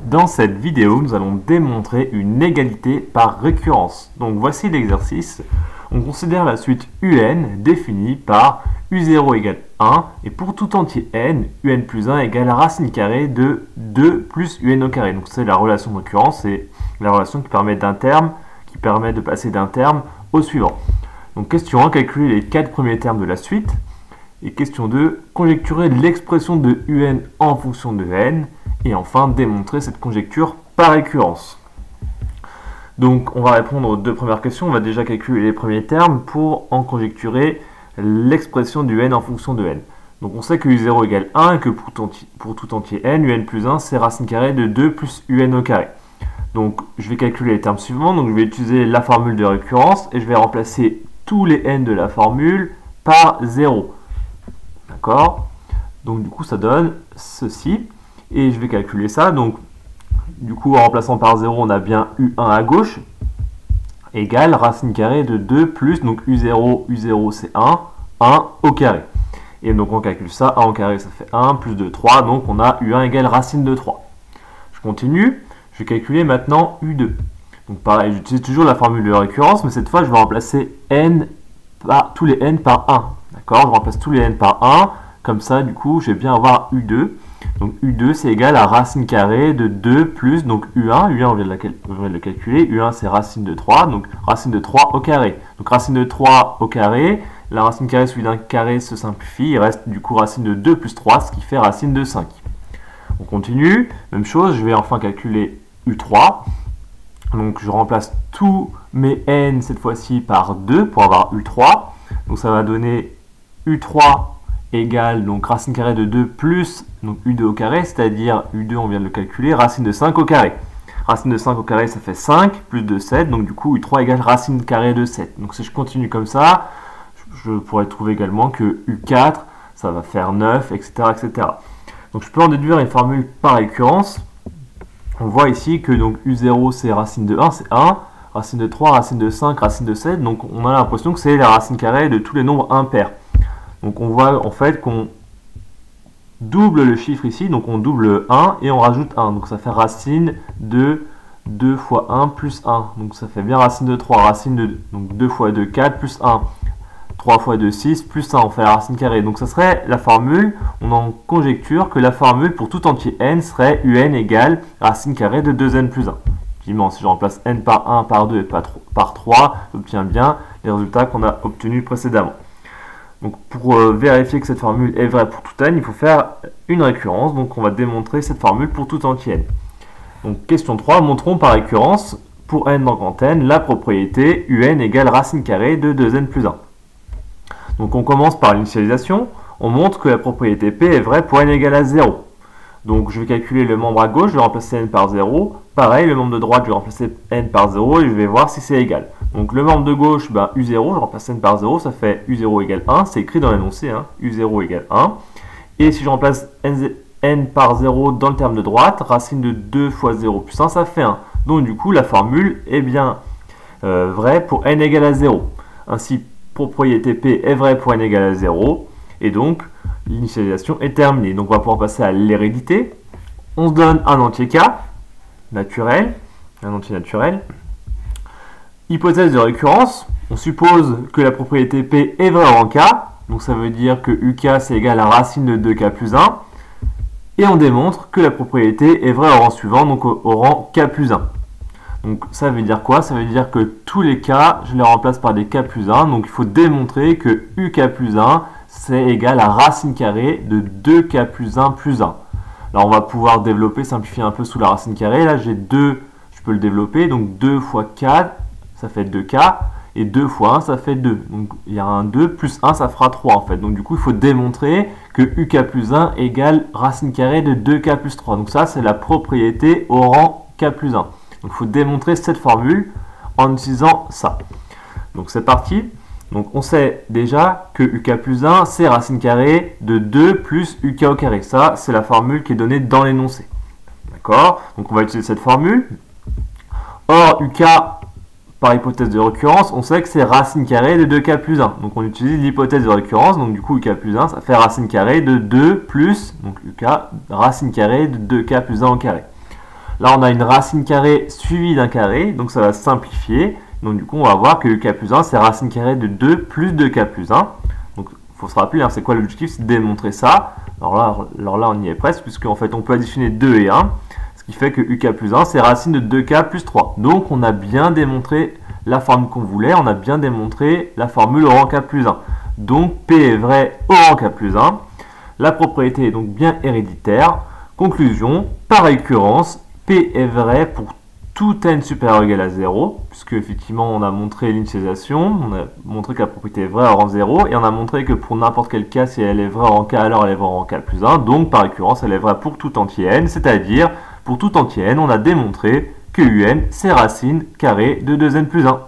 Dans cette vidéo, nous allons démontrer une égalité par récurrence. Donc voici l'exercice. On considère la suite UN définie par U0 égale 1 et pour tout entier n, UN plus 1 égale la racine carrée de 2 plus UN au carré. Donc c'est la relation de récurrence, c'est la relation qui permet de passer d'un terme au suivant. Donc question 1, calculer les 4 premiers termes de la suite. Et question 2, conjecturer l'expression de UN en fonction de n. Et enfin, démontrer cette conjecture par récurrence. Donc, on va répondre aux deux premières questions. On va déjà calculer les premiers termes pour en conjecturer l'expression du n en fonction de n. Donc, on sait que U0 égale 1 et que pour tout entier n, UN plus 1, c'est racine carrée de 2 plus UN au carré. Donc, je vais calculer les termes suivants. Donc, je vais utiliser la formule de récurrence et je vais remplacer tous les n de la formule par 0. D'accord? Donc, du coup, ça donne ceci. Et je vais calculer ça. Donc, du coup, en remplaçant par 0, on a bien U1 à gauche, égale racine carrée de 2 plus, donc U0 c'est 1 au carré. Et donc, on calcule ça, 1 au carré, ça fait 1, plus 2, 3, donc on a U1 égale racine de 3. Je continue, je vais calculer maintenant U2. Donc, pareil, j'utilise toujours la formule de récurrence, mais cette fois, je vais remplacer tous les n par 1. D'accord? Je remplace tous les n par 1, comme ça, du coup, je vais bien avoir U2. Donc U2 c'est égal à racine carrée de 2 plus, donc U1 on vient de le calculer, U1 c'est racine de 3, donc racine de 3 au carré. Donc racine de 3 au carré, la racine carrée suivie d'un carré se simplifie, il reste du coup racine de 2 plus 3, ce qui fait racine de 5. On continue, même chose, je vais enfin calculer U3. Donc je remplace tous mes n cette fois-ci par 2 pour avoir U3. Donc ça va donner U3 égale donc racine carrée de 2 plus donc U2 au carré, c'est-à-dire U2 on vient de le calculer, racine de 5 au carré. Racine de 5 au carré ça fait 5 plus de 7, donc du coup U3 égale racine carrée de 7. Donc si je continue comme ça, je pourrais trouver également que U4 ça va faire 9, etc. etc. Donc je peux en déduire une formule par récurrence. On voit ici que donc U0 c'est racine de 1, c'est 1, racine de 3, racine de 5, racine de 7, donc on a l'impression que c'est la racine carrée de tous les nombres impairs. Donc on voit en fait qu'on double le chiffre ici, donc on double 1 et on rajoute 1. Donc ça fait racine de 2 fois 1 plus 1. Donc ça fait bien racine de 3, racine de donc 2 fois 2, 4 plus 1. 3 fois 2, 6 plus 1, on fait la racine carrée. Donc ça serait la formule, on en conjecture que la formule pour tout entier n serait UN égale racine carrée de 2n plus 1. Effectivement, si je remplace n par 1, par 2 et par 3, j'obtiens bien les résultats qu'on a obtenus précédemment. Donc pour vérifier que cette formule est vraie pour tout n, il faut faire une récurrence. Donc on va démontrer cette formule pour tout entier n. Donc question 3, montrons par récurrence pour n dans grand n la propriété UN égale racine carrée de 2n plus 1. Donc on commence par l'initialisation. On montre que la propriété P est vraie pour n égale à 0. Donc je vais calculer le membre à gauche, je vais remplacer n par 0. Pareil, le membre de droite, je vais remplacer n par 0 et je vais voir si c'est égal. Donc le membre de gauche, U0, je remplace n par 0, ça fait U0 égale 1, c'est écrit dans l'énoncé, U0 égale 1. Et si je remplace n par 0 dans le terme de droite, racine de 2 fois 0 plus 1, ça fait 1. Donc du coup, la formule est bien vraie pour n égale à 0. Ainsi, propriété P est vraie pour n égale à 0. Et donc, l'initialisation est terminée. Donc on va pouvoir passer à l'hérédité. On se donne un entier K, naturel, un entier naturel. Hypothèse de récurrence, on suppose que la propriété P est vraie en K, donc ça veut dire que UK c'est égal à racine de 2K plus 1, et on démontre que la propriété est vraie au rang suivant, donc au rang K plus 1. Donc ça veut dire quoi? Ça veut dire que tous les K, je les remplace par des K plus 1, donc il faut démontrer que UK plus 1 c'est égal à racine carrée de 2K plus 1 plus 1. Là on va pouvoir développer, simplifier un peu sous la racine carrée, là j'ai 2, je peux le développer, donc 2 fois 4, ça fait 2K, et 2 fois 1, ça fait 2. Donc il y a un 2, plus 1, ça fera 3 en fait. Donc du coup, il faut démontrer que UK plus 1 égale racine carrée de 2K plus 3. Donc ça, c'est la propriété au rang K plus 1. Donc il faut démontrer cette formule en utilisant ça. Donc c'est parti. Donc on sait déjà que UK plus 1, c'est racine carrée de 2 plus UK au carré. Ça, c'est la formule qui est donnée dans l'énoncé. D'accord? Donc on va utiliser cette formule. Or, UK... par hypothèse de récurrence, on sait que c'est racine carrée de 2K plus 1. Donc on utilise l'hypothèse de récurrence, donc du coup UK plus 1, ça fait racine carrée de 2 plus, donc UK, racine carrée de 2K plus 1 au carré. Là, on a une racine carrée suivie d'un carré, donc ça va simplifier. Donc du coup, on va voir que k plus 1, c'est racine carrée de 2 plus 2k plus 1. Donc il faut se rappeler, hein, c'est quoi l'objectif? C'est de démontrer ça. Alors là, on y est presque, puisqu'en fait, on peut additionner 2 et 1, ce qui fait que uk plus 1, c'est racine de 2k plus 3. Donc on a bien démontré la formule qu'on voulait, on a bien démontré la formule au rang k plus 1. Donc P est vrai au rang k plus 1. La propriété est donc bien héréditaire. Conclusion, par récurrence, P est vrai pour tout n supérieur ou égal à 0, puisque effectivement on a montré l'initialisation, on a montré que la propriété est vraie au rang 0, et on a montré que pour n'importe quel cas, si elle est vraie au rang k, alors elle est vraie au rang k plus 1, donc par récurrence elle est vraie pour tout entier n, c'est-à-dire pour tout entier n, on a démontré que un c'est racine carrée de 2n plus 1.